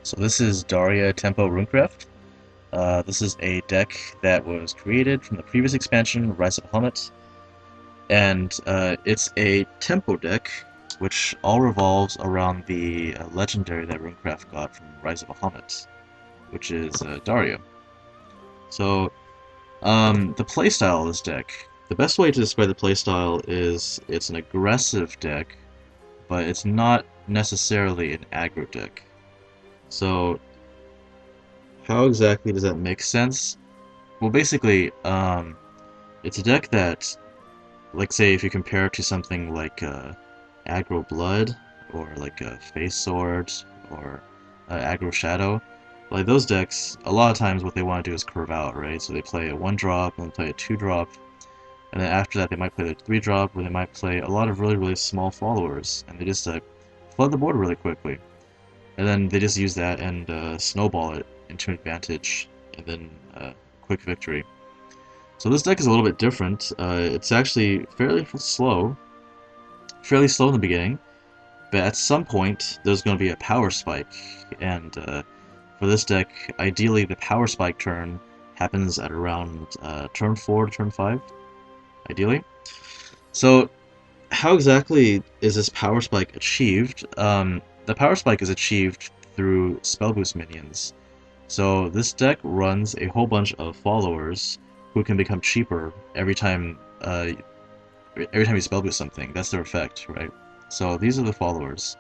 So this is Daria Tempo Runecraft. This is a deck that was created from the previous expansion, Rise of Bahamut, and it's a tempo deck, which all revolves around the legendary that Runecraft got from Rise of Bahamut, which is Daria. So the playstyle of this deck, the best way to describe the playstyle is it's an aggressive deck, but it's not necessarily an aggro deck. So how exactly does that make sense? Well, basically, it's a deck that, like, say, if you compare it to something like Aggro Blood, or like a Face Sword, or Aggro Shadow, like those decks, a lot of times what they want to do is curve out, right? So they play a 1-drop, and they play a 2-drop, and then after that they might play the 3-drop, or they might play a lot of really, really small followers, and they just flood the board really quickly. And then they just use that and snowball it into an advantage, and then quick victory. So this deck is a little bit different. It's actually fairly slow in the beginning, but at some point there's going to be a power spike, and for this deck, ideally the power spike turn happens at around turn 4 to turn 5, ideally. So how exactly is this power spike achieved? The power spike is achieved through Spellboost minions. So this deck runs a whole bunch of followers who can become cheaper every time you Spellboost something. That's their effect, right? So these are the followers.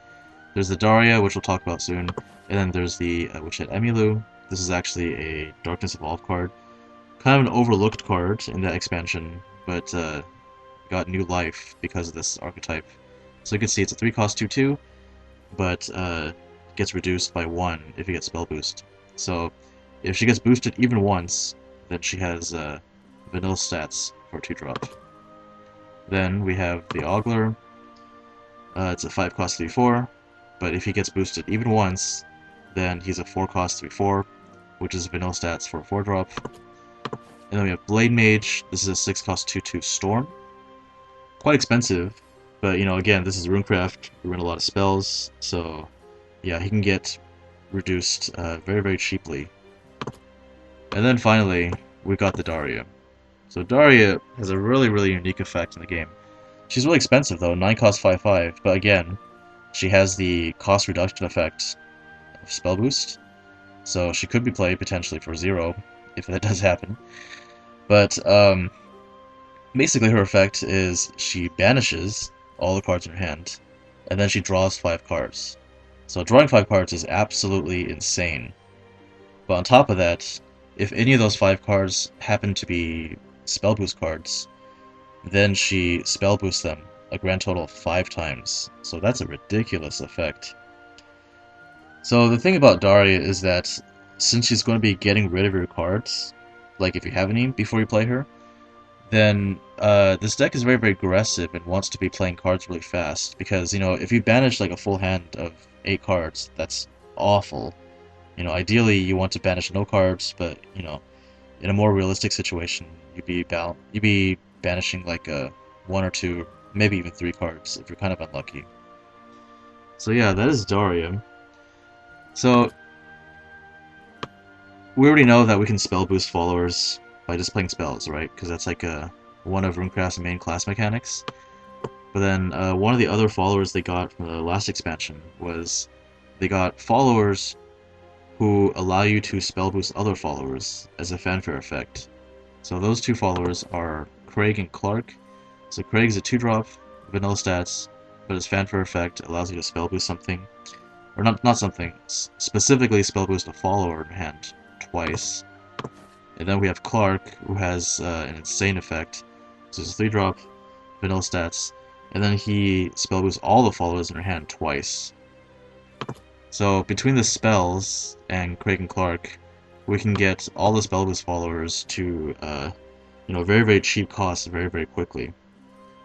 There's the Daria, which we'll talk about soon, and then there's the Witchette Emmylou. This is actually a Darkness Evolved card. Kind of an overlooked card in that expansion, but got new life because of this archetype. So you can see it's a 3-cost 2/2, but gets reduced by 1 if you get Spell Boost. So if she gets boosted even once, then she has vanilla stats for 2-drop. Then we have the Ogler. It's a 5-cost 3/4, but if he gets boosted even once, then he's a 4-cost 3/4, which is vanilla stats for a 4-drop. And then we have Blade Mage. This is a 6-cost 2/2 Storm. Quite expensive, but again, this is Runecraft. We run a lot of spells, so yeah, he can get reduced very, very cheaply. And then finally, we got the Daria. So Daria has a really, really unique effect in the game. She's really expensive though, 9-cost 5/5, but again, she has the cost reduction effect of Spell Boost, so she could be played potentially for 0, if that does happen. But basically her effect is she banishes all the cards in her hand, and then she draws 5 cards. So drawing 5 cards is absolutely insane. But on top of that, if any of those 5 cards happen to be Spell Boost cards, then she Spell Boosts them a grand total of 5 times. So that's a ridiculous effect. So the thing about Daria is that since she's going to be getting rid of your cards, like if you have any before you play her, then this deck is very, very aggressive and wants to be playing cards really fast. Because, if you banish like a full hand of 8 cards, that's awful. Ideally you want to banish no cards, but, in a more realistic situation, you'd be banishing like 1 or 2, maybe even 3 cards if you're kind of unlucky. So yeah, that is Daria. So we already know that we can spell boost followers by just playing spells, right? Because that's like one of Runecraft's main class mechanics. But then one of the other followers they got from the last expansion was they got followers who allow you to spell boost other followers as a fanfare effect. So those 2 followers are Craig and Clarke. So Craig's a 2-drop, vanilla stats, but his fanfare effect allows you to spell boost something, or not something, specifically spell boost a follower in hand twice. And then we have Clarke, who has an insane effect. So it's a 3-drop, vanilla stats, and then he spell boosts all the followers in her hand twice. So between the spells and Craig and Clarke, we can get all the spell boost followers to very, very cheap costs very, very quickly.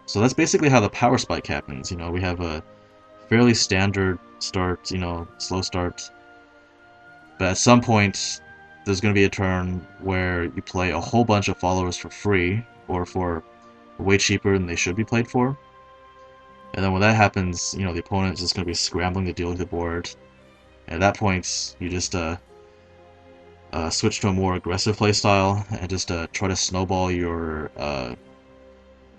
So that's basically how the power spike happens. We have a fairly standard start, slow start, but at some point there's going to be a turn where you play a whole bunch of followers for free, or for way cheaper than they should be played for. And then when that happens, the opponent is just going to be scrambling to deal with the board. At that point, you just switch to a more aggressive playstyle and just try to snowball your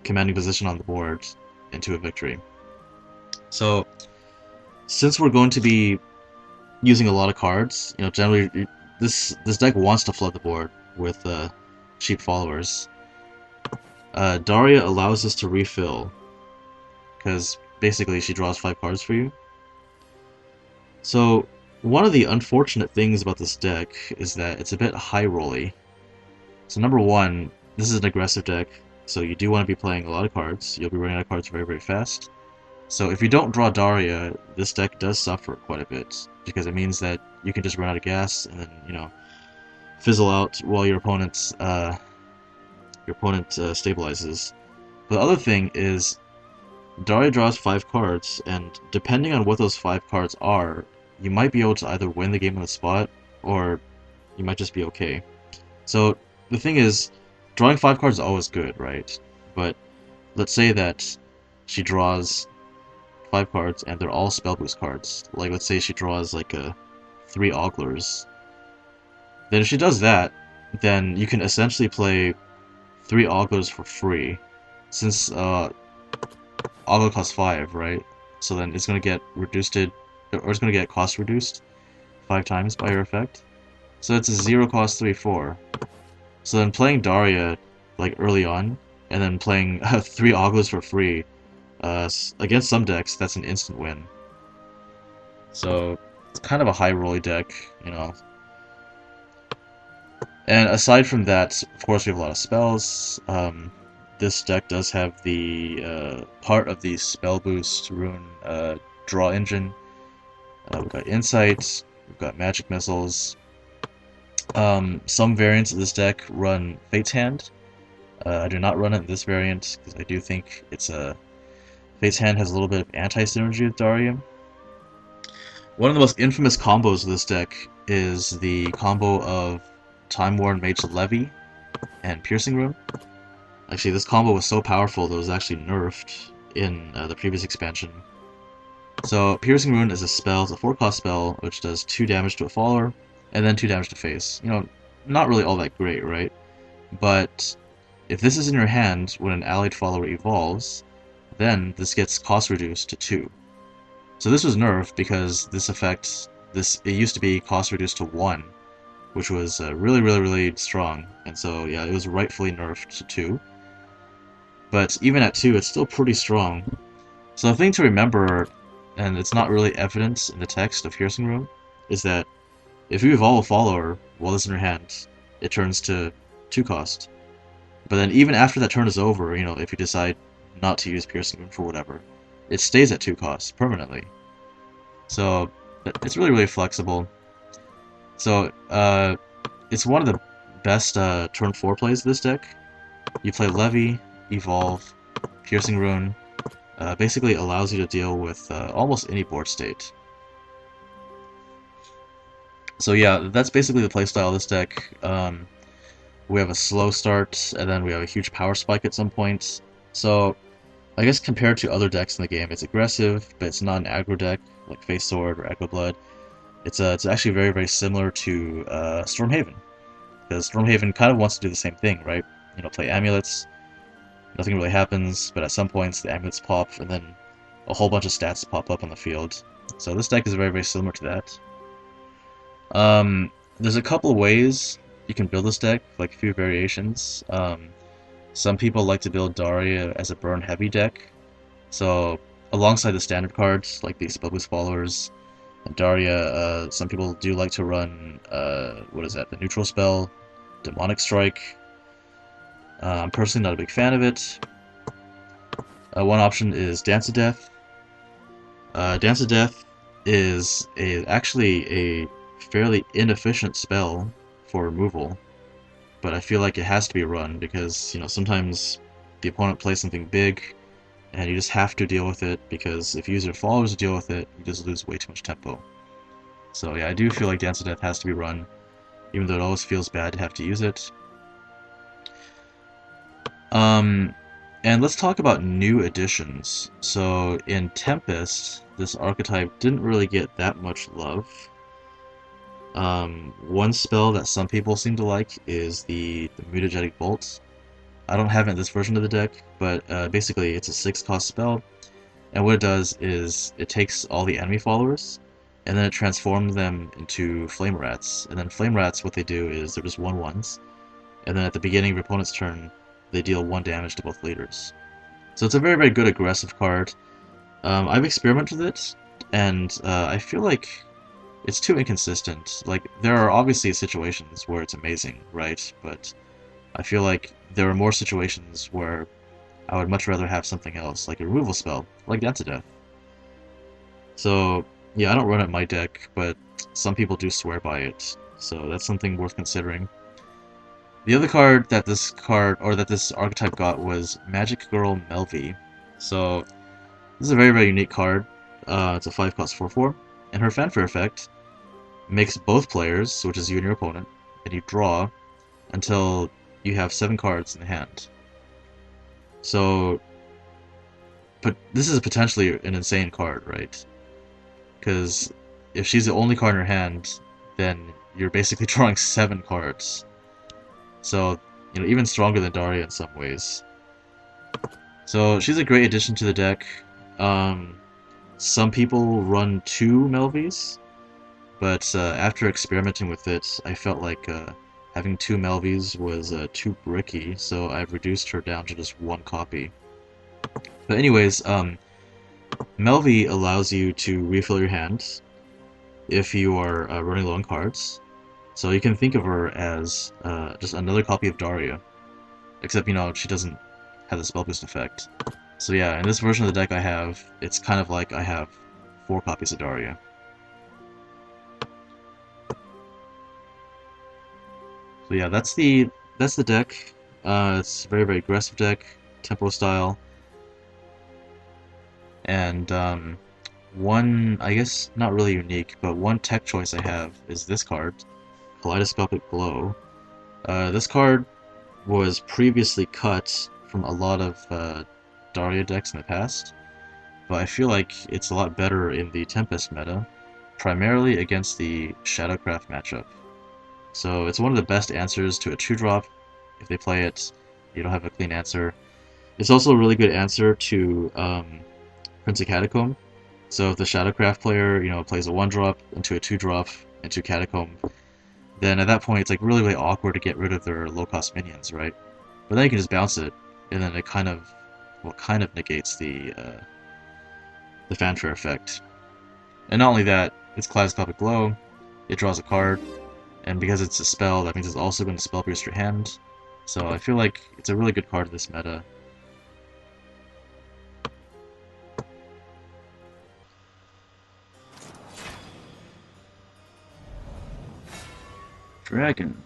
commanding position on the board into a victory. So, since we're going to be using a lot of cards, generally this deck wants to flood the board with cheap followers. Daria allows us to refill, because basically she draws 5 cards for you. So, one of the unfortunate things about this deck is that it's a bit high-rolly. So number one, this is an aggressive deck, so you do want to be playing a lot of cards. You'll be running out of cards very, very fast. So if you don't draw Daria, this deck does suffer quite a bit, because it means that you can just run out of gas and then, fizzle out while your opponent stabilizes. But the other thing is, Daria draws 5 cards, and depending on what those 5 cards are, you might be able to either win the game on the spot, or you might just be okay. So the thing is, drawing 5 cards is always good, right? But let's say that she draws 5 cards and they're all Spellboost cards. Like, let's say she draws like 3 Oglers. Then if she does that, then you can essentially play 3 Oglers for free, since Ogler costs 5, right? So then it's going to get reduced, or it's going to get cost reduced 5 times by your effect. So it's a 0 cost 3/4. So then playing Daria like early on, and then playing 3 Oglers for free, against some decks, that's an instant win. So it's kind of a high rolly deck, And aside from that, of course, we have a lot of spells. This deck does have the part of the Spellboost rune draw engine. We've got Insight, we've got Magic Missiles. Some variants of this deck run Fate's Hand. I do not run it in this variant, because I do think Fate's Hand has a little bit of anti-synergy with Daria. One of the most infamous combos of this deck is the combo of Time-Worn Mage Levy and Piercing Rune. Actually, this combo was so powerful that it was actually nerfed in the previous expansion. So, Piercing Rune is a spell, it's a 4-cost spell, which does 2 damage to a follower, and then 2 damage to face. Not really all that great, right? But if this is in your hand when an allied follower evolves, then this gets cost reduced to 2. So this was nerfed because this effect, it used to be cost reduced to 1, which was really, really, really strong. And so, yeah, it was rightfully nerfed to 2. But even at 2, it's still pretty strong. So the thing to remember, and it's not really evident in the text of Piercing Rune, is that if you evolve a follower while it's in your hand, it turns to 2 cost. But then even after that turn is over, if you decide not to use Piercing Rune for whatever, it stays at 2 costs permanently. So it's really, really flexible. So it's one of the best turn 4 plays of this deck. You play Levy, Evolve, Piercing Rune. Basically allows you to deal with almost any board state. So yeah, that's basically the playstyle of this deck. We have a slow start, and then we have a huge power spike at some point. So I guess compared to other decks in the game, it's aggressive, but it's not an aggro deck like Face Sword or Echo Blood. It's actually very, very similar to Stormhaven, because Stormhaven kind of wants to do the same thing, right? Play amulets. Nothing really happens, but at some points the amulets pop, and then a whole bunch of stats pop up on the field. So this deck is very, very similar to that. There's a couple of ways you can build this deck, like a few variations. Some people like to build Daria as a burn-heavy deck. So alongside the standard cards, like the Spellboost followers, and Daria, some people do like to run, the neutral spell, Demonic Strike. I'm personally not a big fan of it. One option is Dance of Death. Dance of Death is actually a fairly inefficient spell for removal, but I feel like it has to be run because, sometimes the opponent plays something big, and you just have to deal with it, because if you use your followers to deal with it, you just lose way too much tempo. So yeah, I do feel like Dance of Death has to be run, even though it always feels bad to have to use it. And let's talk about new additions. So in Tempest, this archetype didn't really get that much love. One spell that some people seem to like is the Mutagenetic Bolt. I don't have it in this version of the deck, but basically it's a 6-cost spell, and what it does is it takes all the enemy followers, and then it transforms them into Flame Rats. And then Flame Rats, what they do is they're just 1/1s, and then at the beginning of your opponent's turn, they deal 1 damage to both leaders. So it's a very, very good aggressive card. I've experimented with it, and I feel like it's too inconsistent. Like, there are obviously situations where it's amazing, right? But I feel like there are more situations where I would much rather have something else, like a removal spell, like Dance to Death. So, yeah, I don't run it in my deck, but some people do swear by it, so that's something worth considering. The other card that this archetype got was Magic Girl Melvi. So, this is a very, very unique card. It's a 5-cost 4/4, and her fanfare effect makes both players, which is you and your opponent, and you draw until you have 7 cards in the hand. So, but this is potentially an insane card, right? Because if she's the only card in her hand, then you're basically drawing 7 cards. So, even stronger than Daria in some ways. So she's a great addition to the deck. Some people run 2 Melvies, but after experimenting with it, I felt like having 2 Melvies was too bricky, so I've reduced her down to just 1 copy. But anyways, Melvi allows you to refill your hand if you are running low on cards. So you can think of her as just another copy of Daria, except, she doesn't have the spell boost effect. So yeah, in this version of the deck I have, it's kind of like I have 4 copies of Daria. So yeah, that's the deck. It's a very, very aggressive deck, tempo style. And one, I guess not really unique, but one tech choice I have is this card, Kaleidoscopic Glow. This card was previously cut from a lot of Daria decks in the past, but I feel like it's a lot better in the Tempest meta, primarily against the Shadowcraft matchup. So it's one of the best answers to a 2-drop. If they play it, you don't have a clean answer. It's also a really good answer to Prince of Catacomb. So if the Shadowcraft player, plays a 1-drop into a 2-drop into Catacomb, then at that point it's like really, really awkward to get rid of their low-cost minions, right? But then you can just bounce it, and then it kind of negates the fanfare effect. And not only that, it's Kaleidoscopic Glow, it draws a card, and because it's a spell, that means it's also going to spell boost your hand. So I feel like it's a really good card in this meta. Dragon.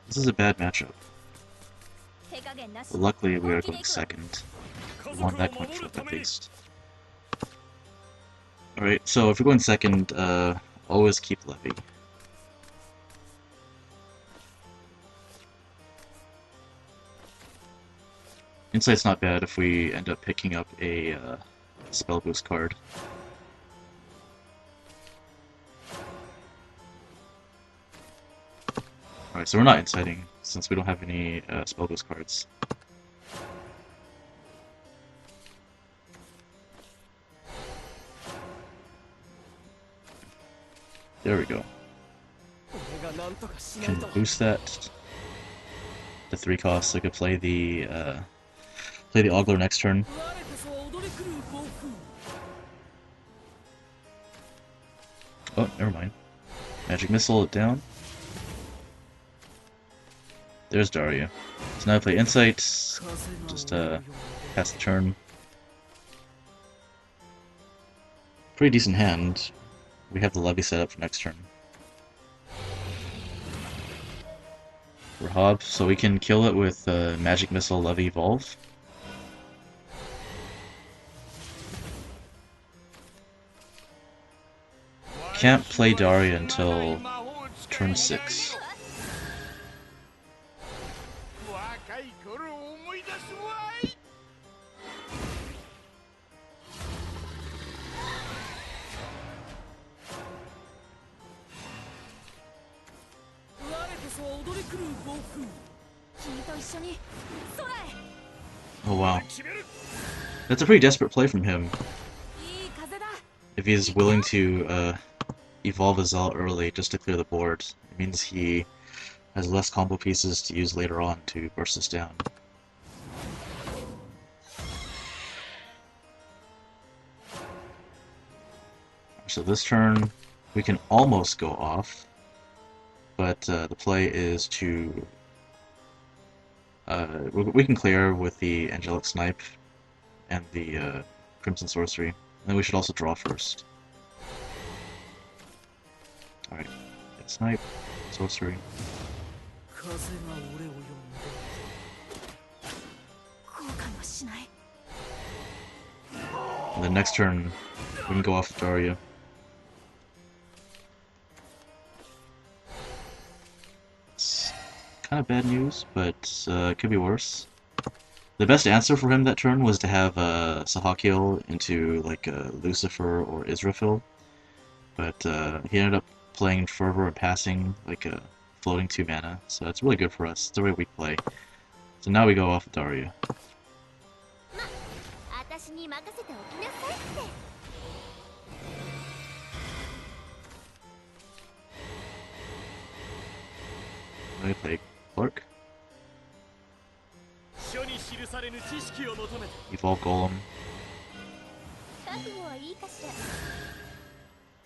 This is a bad matchup. But luckily we are going second. We won that coin flip at least. Alright, so if you're going second, always keep Levy. Insight's not bad if we end up picking up a spell boost card. Alright, so we're not inciting, since we don't have any spell boost cards. There we go. Can boost that to 3 costs, so I could play the Ogler next turn. Oh, never mind. Magic Missile it down. There's Daria. So now I play Insight, just pass the turn. Pretty decent hand. We have the Levy set up for next turn. For Hob, so we can kill it with Magic Missile, Levy, Evolve. Can't play Daria until turn 6. Oh wow. That's a pretty desperate play from him. If he's willing to evolve his Zealot early just to clear the board, it means he has less combo pieces to use later on to burst us down. So this turn, we can almost go off, but the play is to... we can clear with the Angelic Snipe and the Crimson Sorcery, and then we should also draw first. Alright, Snipe, Sorcery. And then next turn, we can go off Daria. It's kind of bad news, but it could be worse. The best answer for him that turn was to have Sahakil into like Lucifer or Israfil, but he ended up playing Fervor and passing like a floating 2 mana, so that's really good for us. It's a very weak play. So now we go off Daria. Let me play Clarke. Evolve Golem.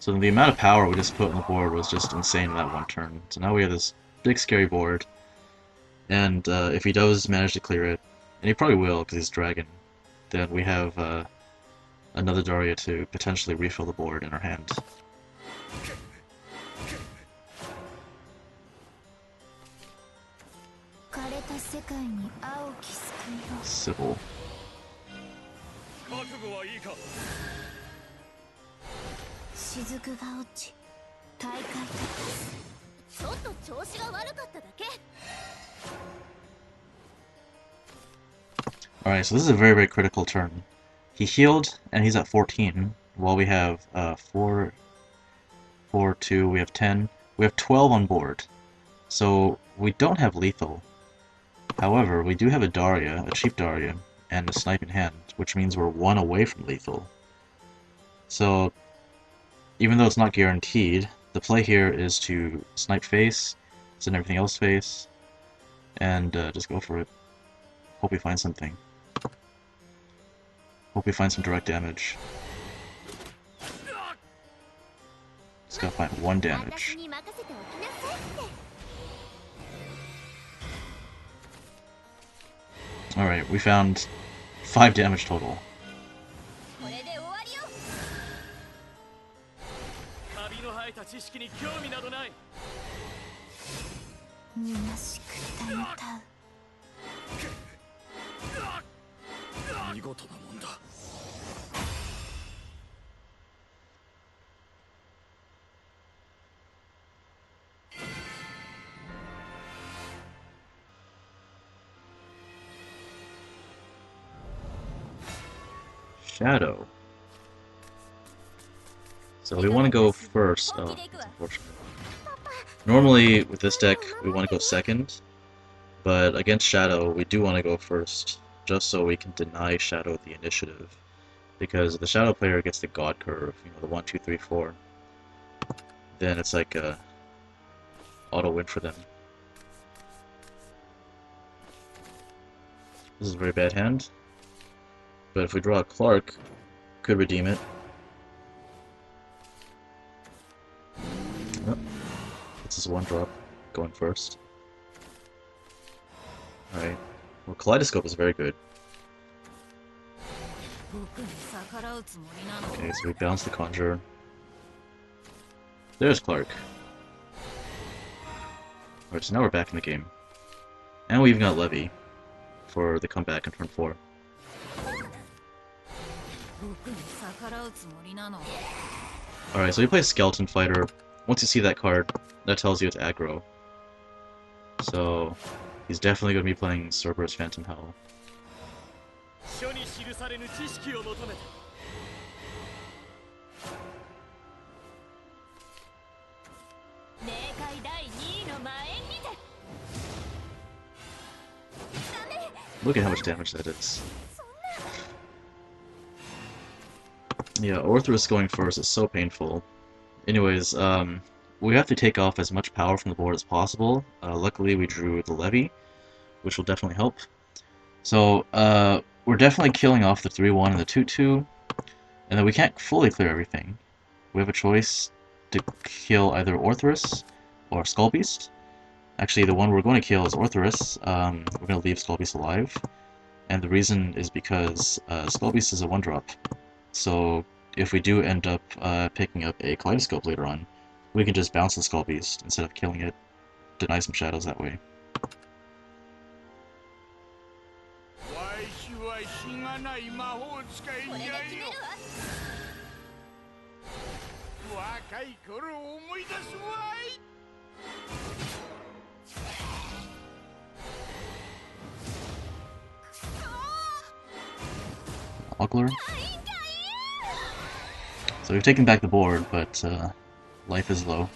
So the amount of power we just put on the board was just insane in that one turn. So now we have this big scary board, and if he does manage to clear it, and he probably will because he's Dragon, then we have another Daria to potentially refill the board in our hand. Sybil. Alright, so this is a very, very critical turn. He healed, and he's at 14, while we have 4, 4, 2, we have 10. We have 12 on board. So we don't have lethal. However, we do have a Daria, a cheap Daria, and a Snipe in hand, which means we're 1 away from lethal. So, even though it's not guaranteed, the play here is to Snipe face, send everything else face, and just go for it. Hope we find something. Hope we find some direct damage. Just gotta find 1 damage. Alright, we found 5 damage total. Shadow. So we want to go first. Oh, that's unfortunate. Normally, with this deck, we want to go second, but against Shadow, we do want to go first, just so we can deny Shadow the initiative. Because if the Shadow player gets the God Curve, you know, the 1, 2, 3, 4, then it's like a auto win for them. This is a very bad hand, but if we draw a Clarke, could redeem it. Oh, this is 1 drop, going first. Alright, well, Kaleidoscope is very good. Okay, so we bounce the Conjurer. There's Clarke. Alright, so now we're back in the game. And we even got Levy for the comeback in turn 4. Alright, so we play Skeleton Fighter. Once you see that card, that tells you it's aggro. So, he's definitely going to be playing Cerberus Phantom Hell. Look at how much damage that is. Yeah, Orthrus going first is so painful. Anyways, we have to take off as much power from the board as possible. Luckily, we drew the Levy, which will definitely help. So, we're definitely killing off the 3-1 and the 2-2, and then we can't fully clear everything. We have a choice to kill either Orthrus or Skullbeast. Actually, the one we're going to kill is Orthrus. We're going to leave Skullbeast alive, and the reason is because Skullbeast is a 1-drop. So if we do end up picking up a Kaleidoscope later on, we can just bounce the Skullbeast instead of killing it, deny some shadows that way. Ogler. So we've taken back the board, but life is low.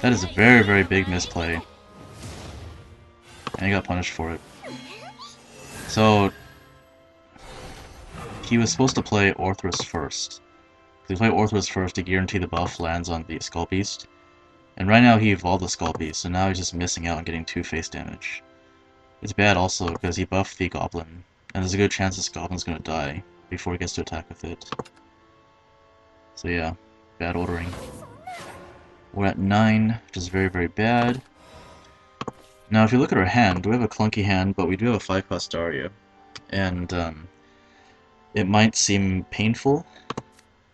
That is a very, very big misplay. And he got punished for it. So he was supposed to play Orthrus first. If he played Orthrus first to guarantee the buff lands on the Skullbeast. And right now he evolved the Skullbeast, so now he's just missing out on getting 2 face damage. It's bad also because he buffed the Goblin, and there's a good chance this Goblin's gonna die before he gets to attack with it. So yeah, bad ordering. We're at 9, which is very, very bad. Now if you look at our hand, we have a clunky hand, but we do have a 5-cost Daria. And it might seem painful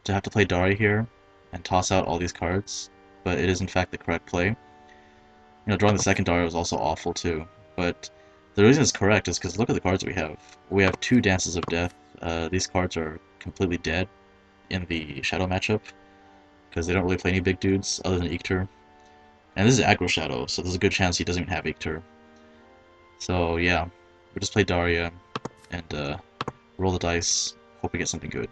to have to play Daria here and toss out all these cards, but it is in fact the correct play. You know, drawing the second Daria was also awful too, but the reason it's correct is because look at the cards we have. We have 2 Dances of Death. These cards are completely dead in the Shadow matchup, because they don't really play any big dudes other than Ikter. And this is aggro Shadow, so there's a good chance he doesn't even have Ikter. So yeah, we just play Daria and roll the dice, hope we get something good.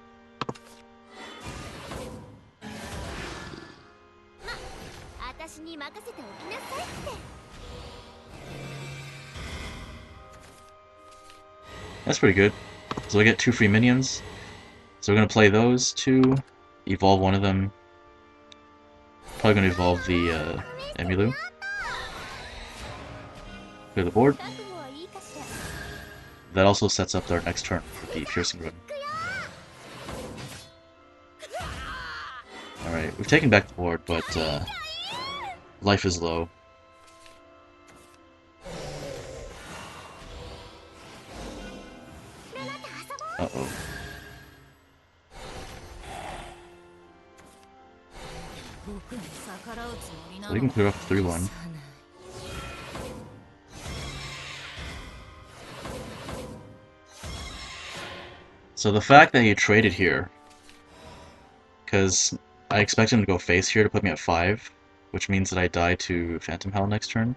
That's pretty good. So we get 2 free minions. So we're going to play those 2, evolve one of them. Probably going to evolve the Emmylou. Clear the board. That also sets up our next turn for the Piercing Rune. Alright, we've taken back the board, but life is low. Uh-oh. So we can clear off the 3-1. So the fact that he traded here, because I expect him to go face here to put me at 5, which means that I die to Phantom Hell next turn.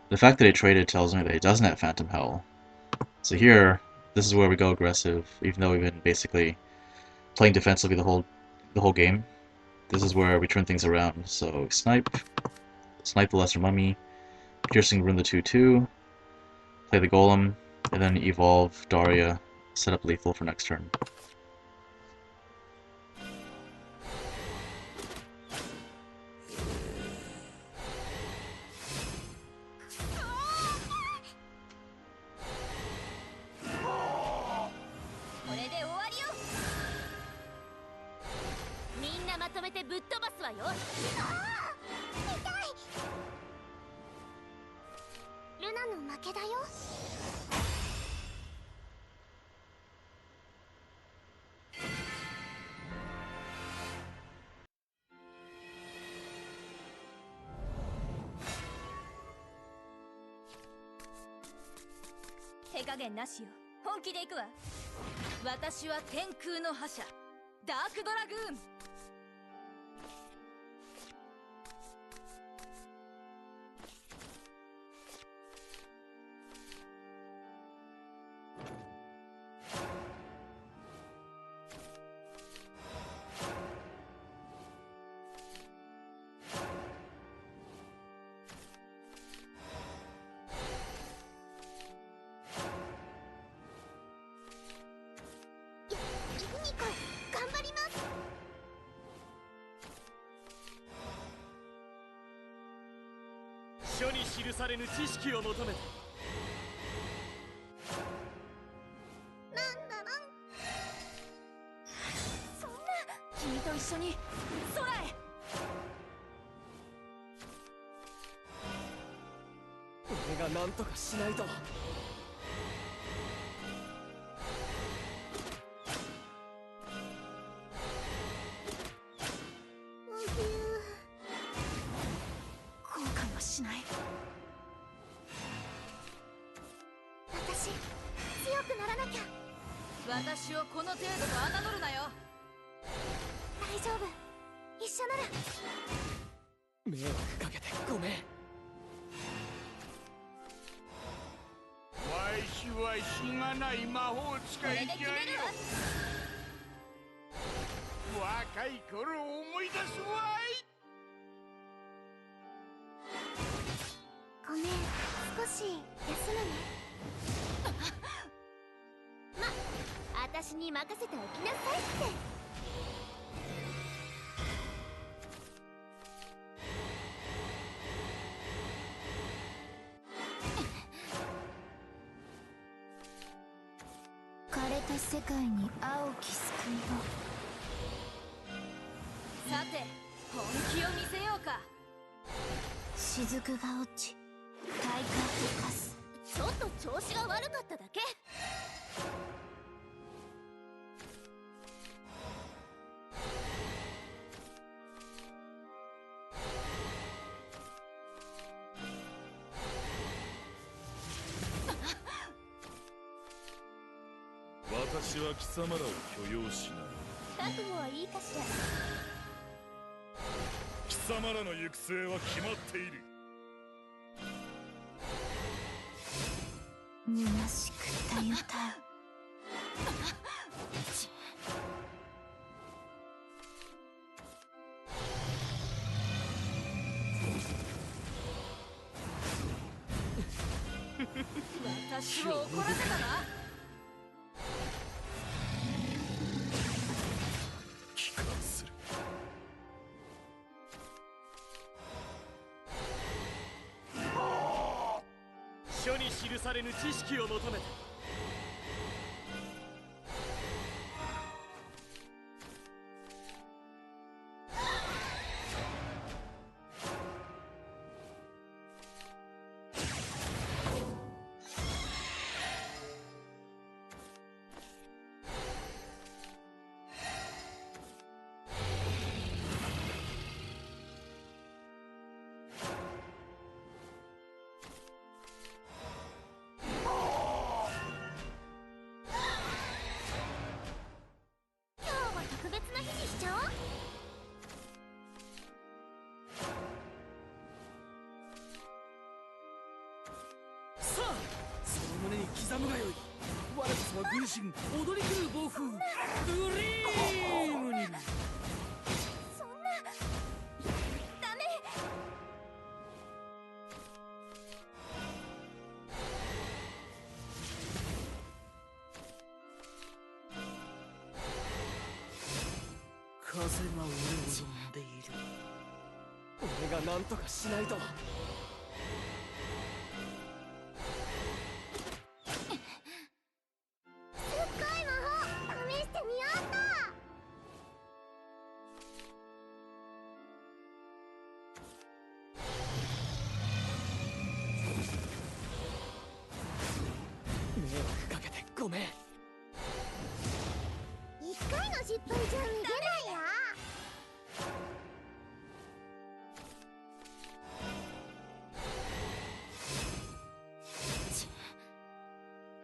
The fact that he traded tells me that he doesn't have Phantom Hell. So here, this is where we go aggressive, even though we've been basically playing defensively the whole game. This is where we turn things around. So snipe the Lesser Mummy, Piercing Rune the 2-2, play the Golem, and then evolve Daria, set up lethal for next turn. 書に記されぬ知識を求めて。なんだなんそんな。君と一緒に空へ。俺が何とかしないと。後悔はしない。私強くならなきゃ。私をこの程度と侮るなよ。大丈夫、一緒なら。迷惑かけてごめん。わしはしがない魔法使いじゃよ。若い頃を思い出すわい。ごめん、少し休むね。ま、私に任せておきなさいって。枯れた世界に青き救いを。さて、本気を見せようか。雫が落ち、大海と化す。ちょっと調子が悪かっただけ。私は貴様らを許容しない。覚悟はいいかしら。貴様らの行く末は決まっている。虚しくたゆたう。私を怒らせたな。帰還する。書に記されぬ知識を求めて。胸に刻むがよい。我こそは軍神踊り狂う暴風ドリームに。そんなダメ。風が俺を呼んでいる。俺が何とかしないと。迷惑かけてごめん。一回の失敗じゃ逃げないや。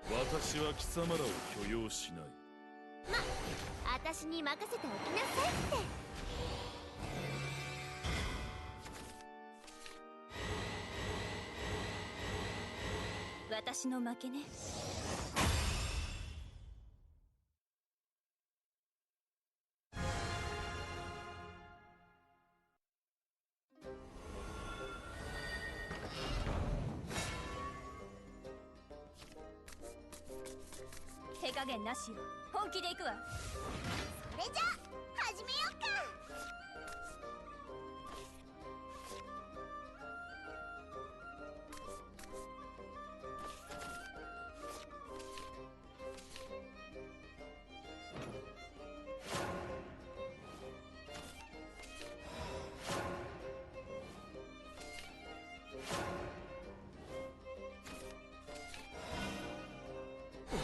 私は貴様らを許容しない。ま、私に任せておきなさいって。私の負けね。手加減なしよ。本気で行くわ。それじゃ始めよっか。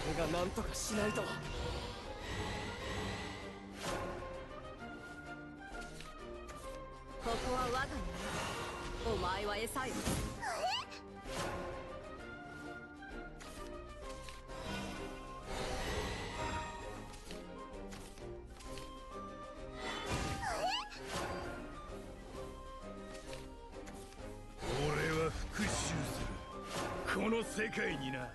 俺がなんとかしないと。ここは我が庭、お前は餌よ。俺は復讐する、この世界にな。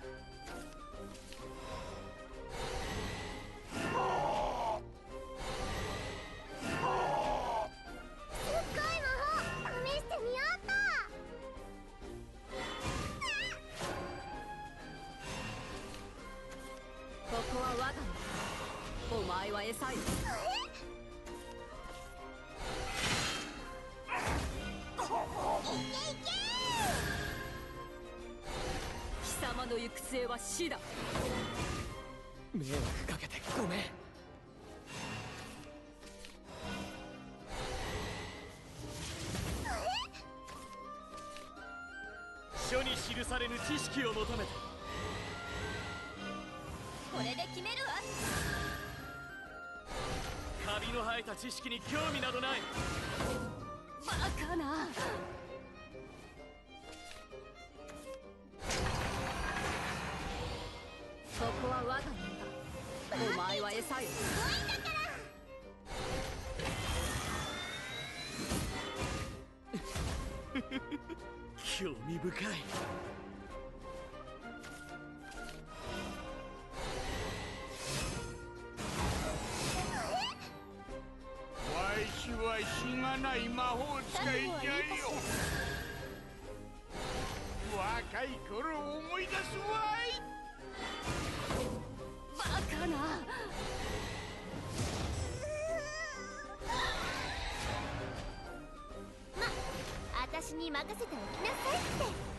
ここは我が庭、お前は餌よ。貴様の行く末は死だ。迷惑かけてごめん。書に記されぬ知識を求めて。これで決めるわ。カビの生えた知識に興味などない。バカな。ここは我が庭、お前は餌よ。興味深い。わしはしがない魔法使いじゃよ。若い頃を思い出すわい。バカな。ま、私に任せておきなさいって。